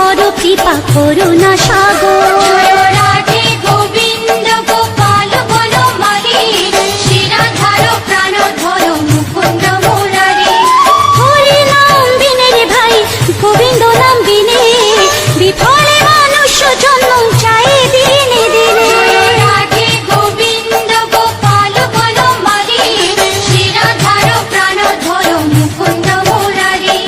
করো কৃপা করুণা সাগর। রাধে গোবিন্দ গোপাল বনমালী, শ্রীরাধার প্রাণধর মুকুন্দ মুরারি। হরি নাম বিনে রে ভাই, গোবিন্দ নাম বিনে, বিফলে মানুষ জন্ম চাই দিনে দিনে। রাধে গোবিন্দ গোপাল বনমালী, শ্রীরাধার প্রাণধর মুকুন্দ মুরারি।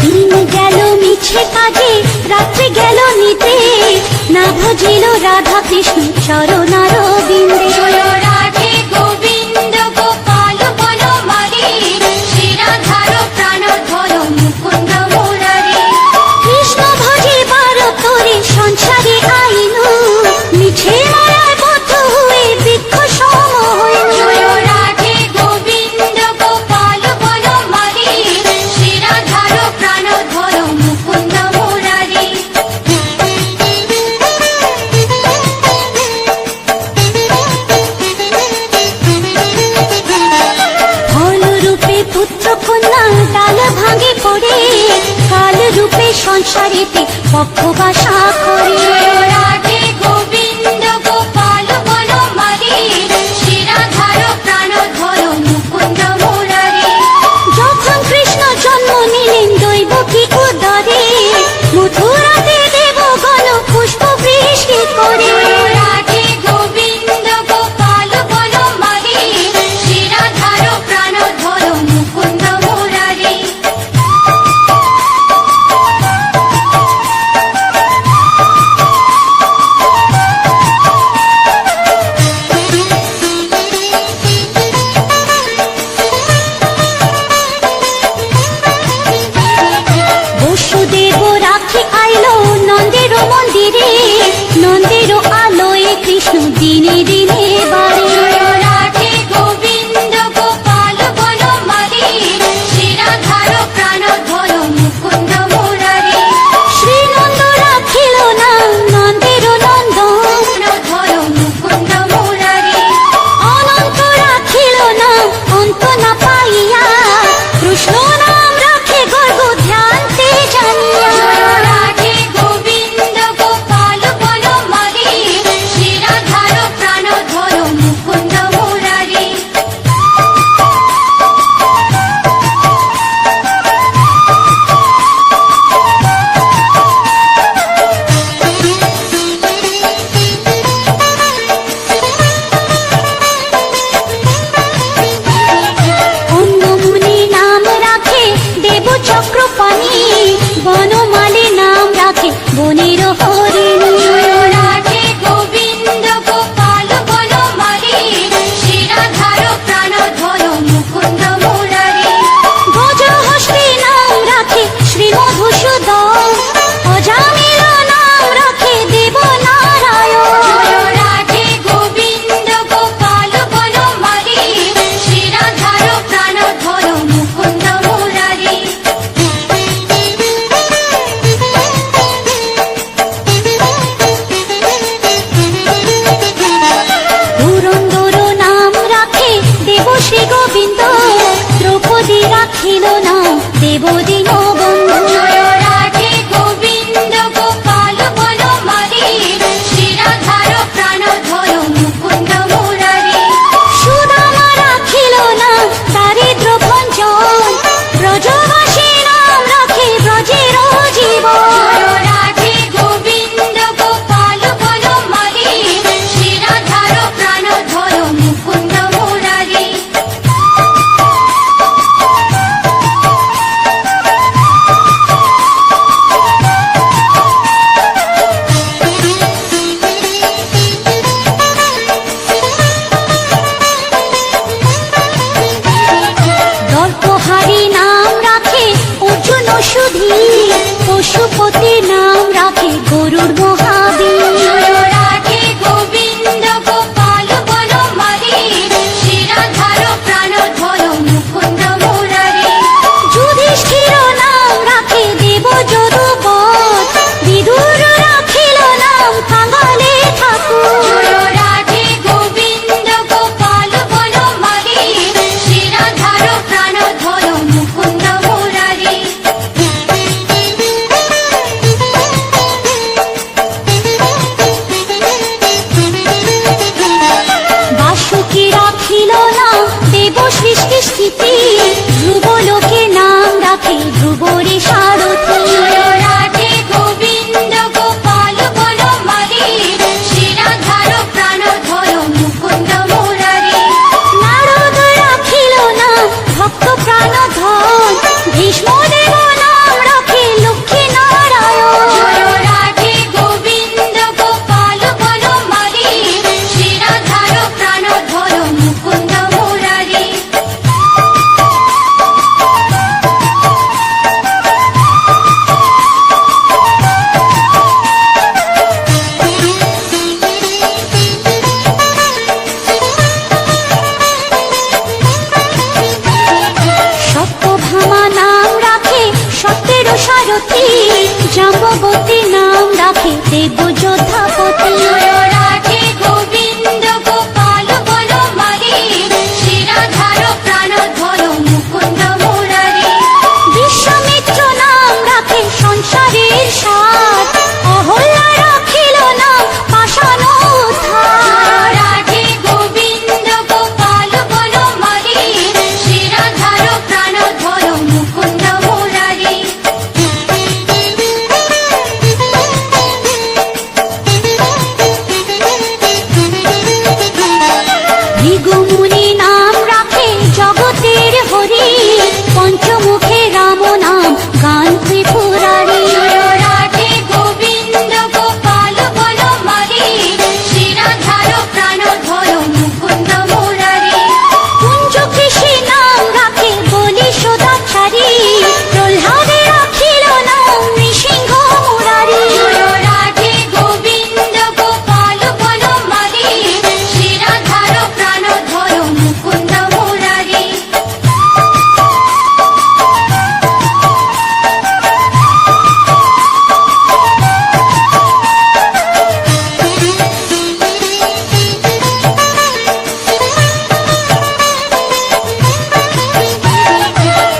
দিন গেল মিছে কাজে, রাত্রি গেল নিতে, না ভজিল রাধা কৃষ্ণ চরণার বিন্দে। রাধে গোবিন্দ গোপাল বনমালী, শ্রীরাধার প্রাণধর মুকুন্দ মুরারি। কৃষ্ণ ভজিবার তোরে সংসারে আইনু, মিছে মায়ায় বদ্ধ হয়ে বৃক্ষ সম হইনু। রাধে গোবিন্দ গোপাল বনমালী, শ্রীরাধার প্রাণধর মুকুন্দ মুরারি। ফল রূপে পুত্র কন্যা ডাল ভাঙে পড়ে, কাল রূপে সংসারেতে পক্ষ বাসা করে। রাধে গোবিন্দ গোপাল বনমালী, শ্রীরাধার প্রাণধর মুকুন্দ মুরারি। যখন কৃষ্ণ জন্ম নিলেন দৈবকী উদরে, মথুরাতে দেবগণ পুষ্প বৃষ্টি করে। রাধে গোবিন্দ গোপাল বনমালী, শ্রীরাধার প্রাণধর মুকুন্দ মুরারি। বসুদেব রাখি আইলো নন্দের মন্দিরে, নন্দের আলোয় কৃষ্ণ দিনে দিনে বাড়ে। রাধে গোবিন্দ গোপাল বনমালী, শ্রীরাধার প্রাণধর মুকুন্দ মুরারি। শ্রীনন্দ রাখিল না নন্দের নন্দন, প্রাণধর মুকুন্দ মুরারি। অনন্ত রাখিল না অন্ত না পাইয়া, কৃষ্ণ নাম রাখে গর্ব ধ্যানতে জানিয়া। রাধে গোবিন্দ গোপাল বনমালী, শ্রীরাধার প্রাণধর মুকুন্দ মুরারি। অন্য মুনি নাম রাখে দেব চক্রপাণি, বনমালী নাম রাখে বনের হরিণী। রাধে গোবিন্দ গোপাল বনমালী, শ্রীরাধার প্রাণধর মুকুন্দ মুরারি। গজহস্তি নাম রাখে শ্রী মধুসূদন, অজামিল নাম রাখে দেব নারায়ণ। রাধে গোবিন্দ গোপাল বনমালী, শ্রীরাধার প্রাণধর মুকুন্দ মুরারি। পুরন্দর নাম রাখে দেব শ্রী গোবিন্দ, দ্রৌপদী রাখিল নাম দেব দীনবন্ধু। রাধে গোবিন্দ গোপাল বনমালী, শ্রীরাধার প্রাণধর মুকুন্দ মুরারি। সুদামা রাখিল নাম দারিদ্র ভঞ্জন, ব্রজবাসী নাম রাখে ব্রজের জীবন। রাধে গোবিন্দ গোপাল বনমালী, শ্রীরাধার প্রাণধর মুকুন্দ মুরারি। দেব সৃষ্টি স্থিতি ধ্রুব লোকে নাম রাখে ধ্রুবরে সারথি রাধে গোবিন্দ গোপাল বনমালী শিরাধার প্রাণধর মুকুন্দ মুরারি নারদ রাখিল নাম ভক্ত প্রাণধন ভীষ্ম দেব নাম রাখে লক্ষ্মী নারায়ণ রাধে গোবিন্দ গোপাল বনমালী শিরাধার প্রাণধর মুকুন্দ মুরারি সত্যভামা নাম রাখে সত্যের সারথি জাম্ববতী নাম রাখে দেব যোদ্ধাপতি রাধে গোবিন্দ গোপাল বনমালী শিরাধার প্রাণধর মুকুন্দ মুরারি বিশ্বামিত্র নাম রাখে সংসারের সার অহল্যা রাখিল নাম পাষাণ উদ্ধার রাধে গোবিন্দ গোপাল বনমালী শিরাধার প্রাণধর মুকুন্দ মুরারি ভৃগুমুনি নাম রাখে জগতের হরি পঞ্চমুখে রাম নাম গান ত্রিপুরারি রাধে গোবিন্দ গোপাল বনমালী শিরাধার প্রাণধর মুকুন্দ মুরারি কুঞ্জ কৃষি নাম রাখে বলি সদাচারী প্রহ্লাদে রাখিল নাম নৃসিংহ মুরারি রাধে গোবিন্দ গোপাল বনমালী শিরাধার প্রাণধর মুকুন্দ মুরারি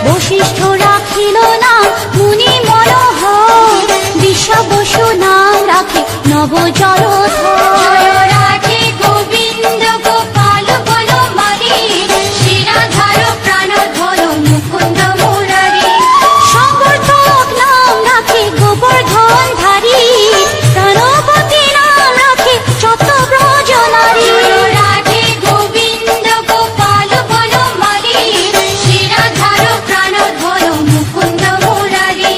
বশিষ্ঠ রাখিল নাম মুনি মনোহর বিশ্ব বসু নাম রাখে নব জলধর রাধে গোবিন্দ গোপাল বনমালী শিরাধার প্রাণধর মুকুন্দ মুরারি সংবর্ধক নাম রাখে গোবর্ধন ধারী প্রাণবতী নাম রাখে চত ব্রজনারী রাধে গোবিন্দ গোপাল বনমালী শিরাধার প্রাণধর মুকুন্দ মুরারি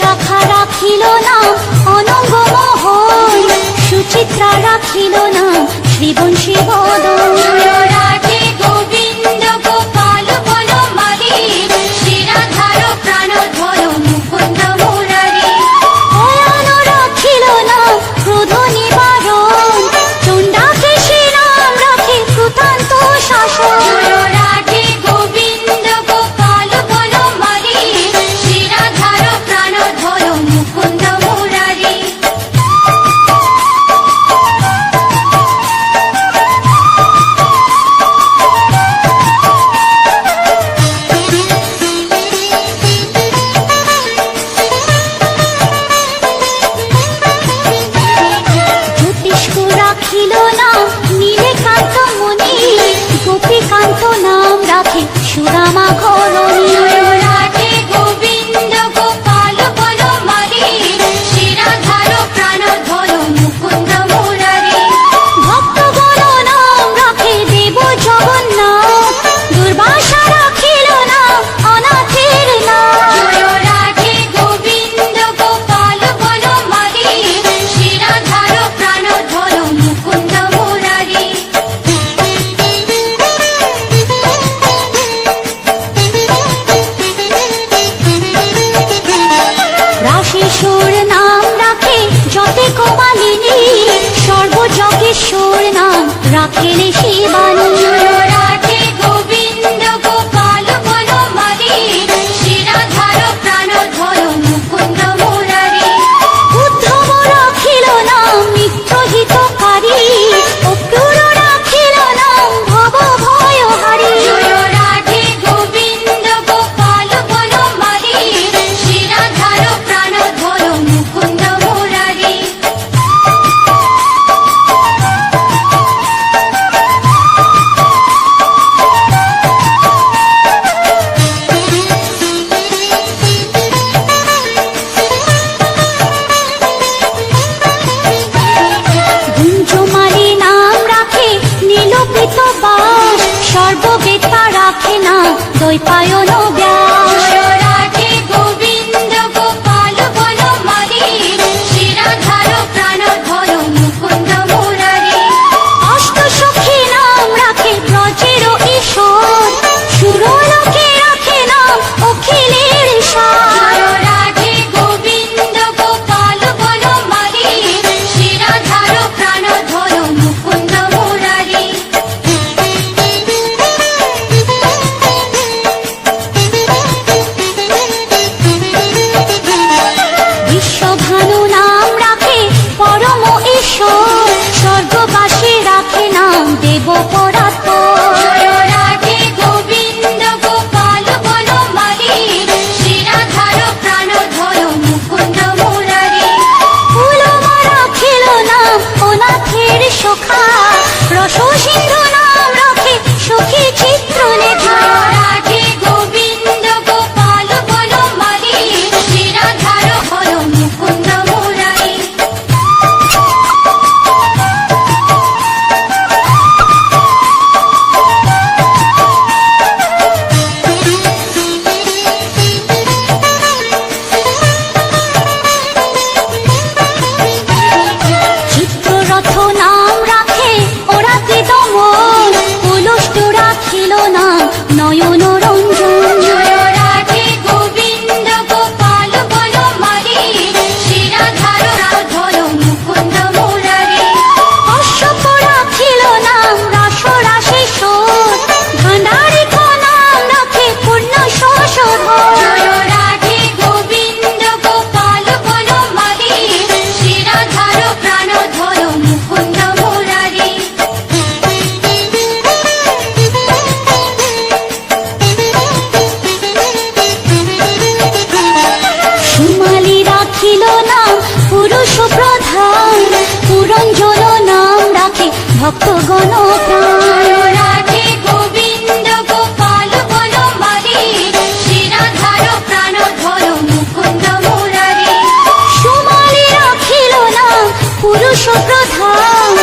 সুশাখা রাখিল নাম অনঙ্গ মোহন, সুচিত্রা রাখিল নাম শ্রীবংশী বদন। রাধে গোবিন্দ গোপাল বনমালী, শ্রীরাধার প্রাণধর মুকুন্দ মুরারি। অয়ন রাখিল নাম ক্রোধ নিবারণ, চণ্ডাকেশী নাম রাখে কৃতান্ত শাসন। রাধে গোবিন্দ গোপাল বনমালী, শ্রীরাধার প্রাণধর মুকুন্দ মুরারি। জ্যোতিষ্ক রাখিল নাম নীলকান্ত মুনি, গোপীকান্ত নাম রাখে সুদামা ঘরণী। রাধে গোবিন্দ গোপাল বনমালী, শ্রীরাধার প্রাণধর মুকুন্দ মুরারি। ভক্তগণ নাম রাখে দেব জগন্নাথ, দুর্বাসা রাখিল নাম অনাথের নাম। রাধে গোবিন্দ গোপাল বনমালী, শ্রীরাধার প্রাণধর মুকুন্দ মুরারি। রাশেশ্বর নাম রাখে যতে কমালিনী, সর্বযজ্ঞেশ্বর নাম রাখেলে শিবানী। রাধে গোবিন্দ গোপাল বনমালী, শ্রীরাধার প্রাণধর মুকুন্দ মুরারি। উদ্ধব রাখিল নাম মিত্রহিতকারী, অক্রূর রাখিল নাম ভব ভয়হারী। রাধে গোবিন্দ গোপাল বনমালী, শ্রীরাধার প্রাণধর মুকুন্দ মুরারি। গুঞ্জমালী নাম রাখে নীলপিত বাস, সর্ববেতা রাখে নাম দ্বৈপায়ন ব্যাস। রাধে গোবিন্দ গোপাল বনমালী, শ্রীরাধার প্রাণধর মুকুন্দ মুরারি। অষ্টসখী নাম রাখে ব্রজের ঈশ্বর, সুরলোকে রাখে নাম অখিলের সার। রাধে গোবিন্দ গোপাল বনমালী, শ্রীরাধার প্রাণধর মুকুন্দ মুরারি। বিশ্বভানু নাম রাখে পরম ঈশ্বর, স্বর্গবাসী রাখে নাম দেব পরাৎপর। রাধে গোবিন্দ গোপাল বনমালী, শ্রীরাধার প্রাণধর মুকুন্দ মুরারি। ফুলমা রাখিল নাম অনাথের সখা, রস সিন্ধু নাম রাখে সখী চিত্রলেখা। রাধে গোবিন্দ গোপাল বনমালী, শ্রীরাধার হর মুকুন্দ মুরারি। চিত্ররথ নাম রাখে ওরাতে দমন, পুলষ্ট রাখিল নাম নয়ন রঞ্জন। রাধে গোবিন্দ গোপাল বনমালী, শ্রীরাধার প্রাণধর মুকুন্দ মুরারি। অশ্বপ রাখিল নাম রাস রাশেশ্বর, ভাণ্ডারিক নাম রাখে পূর্ণ শশধর। রাধে গোবিন্দ গোপাল বনমালী, শ্রীরাধার প্রাণধর মুকুন্দ মুরারি। সুমালি রাখিল নাম পুরুষ প্রধান, পুরঞ্জন নাম রাখে ভক্তগণ প্রাণ। রাধে গোবিন্দ গোপাল বনমালী, শ্রীরাধার প্রাণধর মুকুন্দ মুরারি। সুমালি রাখিল নাম পুরুষ প্রধান,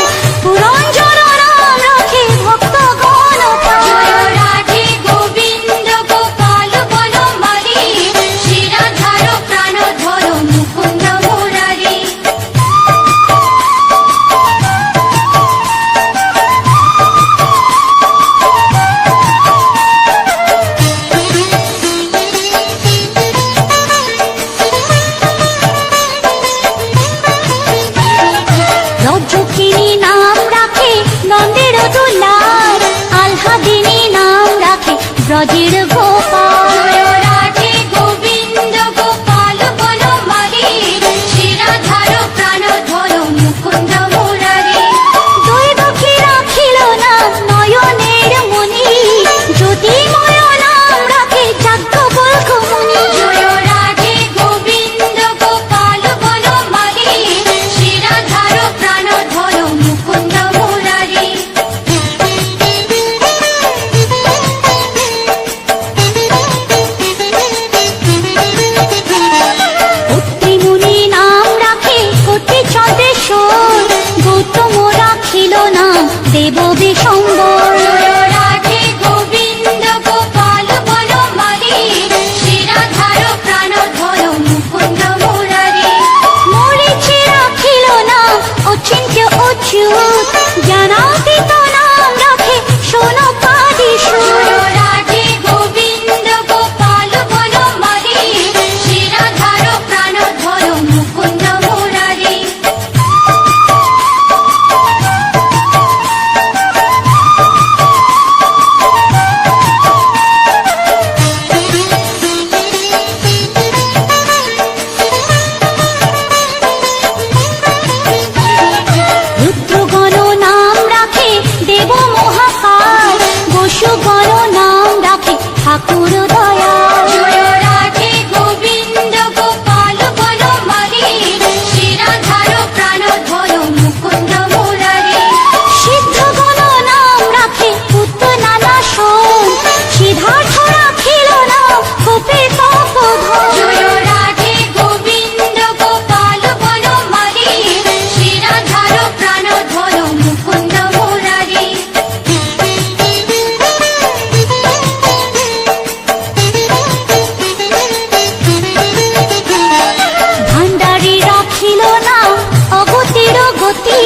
পুরঞ্জন নাম রাখে ভক্তগণ প্রাণ। রাধে গোবিন্দ গোপাল বনমালী, শ্রীরাধার প্রাণধর দেব বিশম্বর। জয় রাধে গোবিন্দ গোপাল বনমালী, শিরাধার প্রাণধর মুকুন্দ মুরারি। মরিচে রাখিল না অচিন্ত্য অচ্যুত, জ্ঞানাতীত নাম রাখে সোনকাদি সুর। জয় রাধে গোবিন্দ গোপাল বনমালী, শিরাধার প্রাণধর মুকুন্দ মুরারি। রুদ্রগণ নাম রাখে দেব মহাকাল, বসুগণ নাম রাখে ঠাকুর দয়াল। জয় রাধে গোবিন্দ গোপাল বনমালী, শিরাধার প্রাণধর মুকুন্দ মুরারি। সিদ্ধগণ নাম রাখে পুত্র নানা শোন, সিদ্ধার্থ রাখিল নাম গোপে তপোধন। জয় রাধে গোবিন্দ গোপাল বনমালী, শিরাধার প্রাণধর মুকুন্দ মুরারি। ভান্ডারী রাখিল নাম অগতির গতি,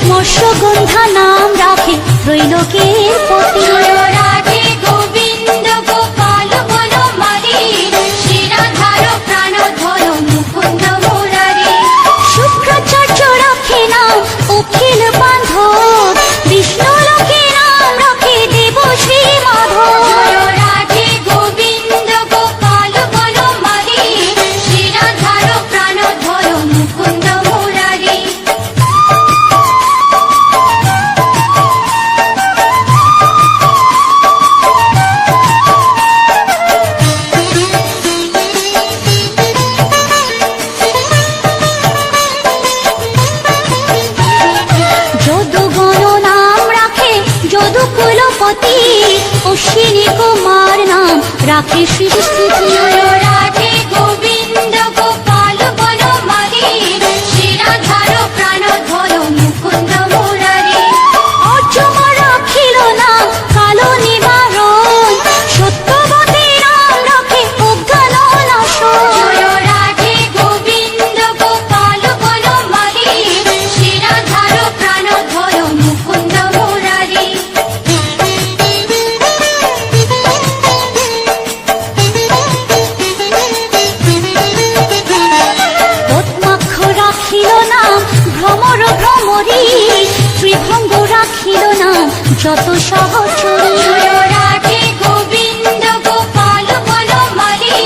মৎস্যগন্ধা নাম রাখে ত্রৈলোকের পতি। জয় রাধে গোবিন্দ গোপাল বনমালী, শিরাধার প্রাণধর মুকুন্দ মুরারি। শুক্রাচার্য রাখে নাম অখিল বান্ধব, বিষ্ণু লোকে নাম রাখে দেব শ্রী মাধব। জয় রাধে গোবিন্দ গোপাল বনমালী, শিরাধার প্রাণধর মুকুন্দ মুরারি। যদুগণ নাম রাখে যদুকুলপতি, অশ্বিনী কুমার নাম রাখে সৃষ্টিপতি। জয় রাধে গোবিন্দ গোপাল বনমালী, শিরাধার প্রাণধর মুকুন্দ মুরারি। অর্জুন রাখিল নাম কালো নিবারণ, সত্যবতী নাম রাখে অজ্ঞান নাশন। জয় রাধে গোবিন্দ গোপাল বনমালী, শিরাধার প্রাণধর মুকুন্দ মুরারি। পদ্মাক্ষ রাখিল নাম ভ্রমর ভ্রমরী, ত্রিভঙ্গ রাখিল নাম যত সহচরী। জয় রাধে গোবিন্দ গোপাল বনমালী,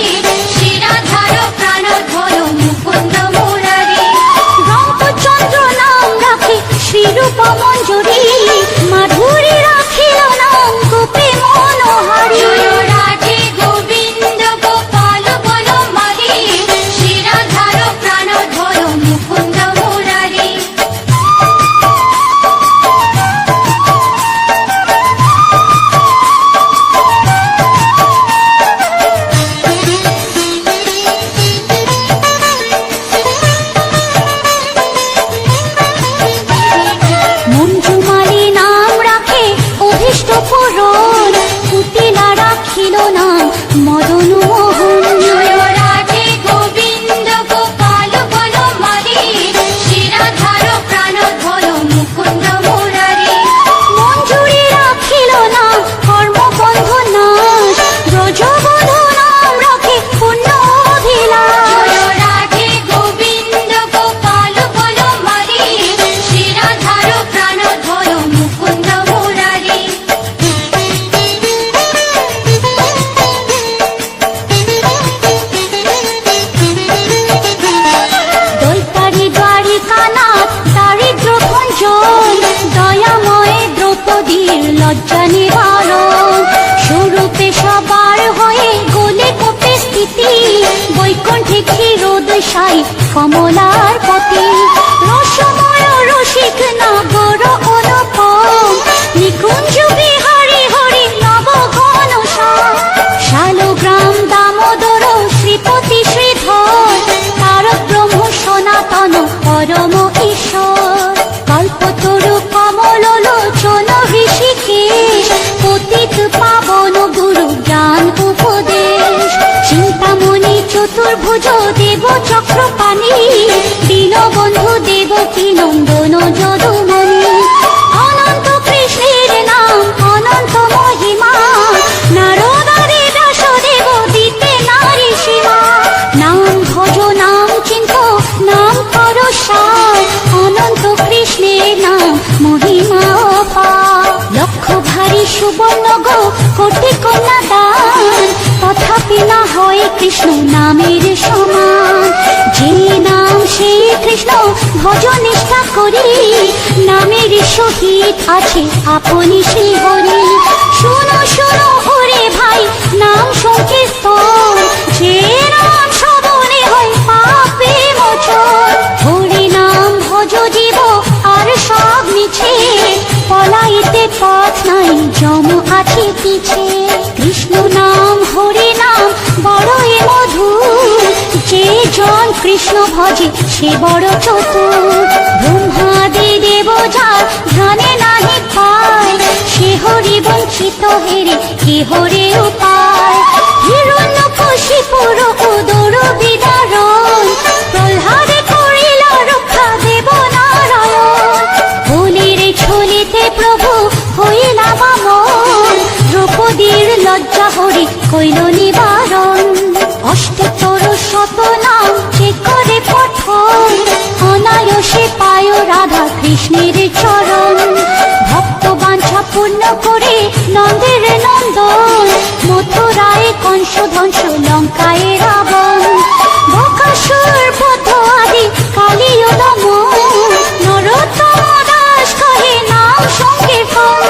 শিরাধার প্রাণধর মুকুন্দ মুরারি। রঙ্গচন্দ্র নাম রাখে শ্রীরূপ মঞ্জুরি, মাধুরী রাখিল নাম গোপী মনোহারী। জয় রাধে গোবিন্দ গোপাল বনমালী, শিরাধার প্রাণধর মুকুন্দ মুরারি। মঞ্জুমালী নাম রাখে অভীষ্ট পূরণ, পুতিলা রাখিল নাম মদন মোহন। জয় রাধে গোবিন্দ গোপাল বনমালী, শিরাধার প্রাণধর মুকুন্দ মুরারি। মঞ্জুরি রাখিল নাম কর্মবন্ধ নাশ, ব্রজবধূ নাম রাখে পুণ্য অভিলাষ। জয় রাধে গোবিন্দ গোপাল বনমালী, শিরাধার প্রাণধর মুকুন্দ মুরারি। দৈতারি দ্বারিকানাথ দারিদ্র ভঞ্জন, দয়াময় দ্রৌপদীর লজ্জা নিবারণ। স্বরূপে সবার হয়ে গোলে কোপে স্থিতি, বৈকুণ্ঠে ক্ষীরোদশাই কমলার পতি। রসময় রসিক নগর অনুপম, নিকুঞ্জ বিহারী হরি নব ঘন শ্যাম। শালগ্রাম দামোদর শ্রীপতি শ্রীধর, তারক ব্রহ্ম সনাতন পরম ঈশ্বর। কল্পতরু কমল লোচন দেবকী নন্দন যদুমণি। অনন্ত কৃষ্ণের নাম অনন্ত মহিমা, নারদারে ব্যাসদেব দিতে নারী সীমা। নাম ভজ নাম চিন্ত নাম কর সার, অনন্ত কৃষ্ণের নাম মহিমা অপার। লক্ষ ভারী সুবর্ণ গো কোটি কন্যা দান, তথাপি না হয় কৃষ্ণ নামের সমান। যে নাম সেই কৃষ্ণ ভজ নিষ্ঠা করি, নামের সহিত আছে আপনি শ্রী হরি। শুনো শুনো ওরে ভাই নাম সংকীর্তন, যে নাম শ্রবণে হয় পাপে মোচন। হরি নাম ভজ জীব আর সব মিছে, পলাইতে পথ নাই যম আছে পিছে। কৃষ্ণ নাম হরি নাম বড়ই মধুর, যে জন কৃষ্ণ ভজে সে বড় চতুর। ব্রহ্মাদি দেব যার ধ্যানে নাহি পায়, সে হরি বঞ্চিত হেরে কে হরে উপায়। হিরণ্যকশিপুর উদর বিদারণ, প্রহ্লাদে করিল রক্ষা দেব নারায়ণ। হোলির ছলিতে প্রভু হইলা বামন, দ্রৌপদীর লজ্জা হরি কইল নিবারণ। অষ্টোত্তর শত নাম যে করে পঠন, অনায়াসে পায় রাধা কৃষ্ণের চরণ। ভক্ত বাঞ্ছা পূর্ণ করে নন্দের নন্দন, মথুরায় কংস ধ্বংস লঙ্কায় রাবণ। বকাসুর বধ আদি কালীয় দমন, নরোত্তম দাস কহে নাম সংকীর্তন।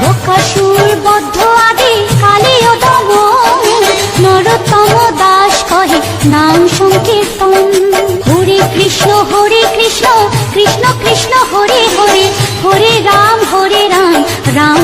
বকাসুর বধ আদি কালীয় দমন, নরোত্তম দাস কহে নাম সংকীর্তন। হরে কৃষ্ণ কৃষ্ণ কৃষ্ণ হরে হরে, হরে রাম রাম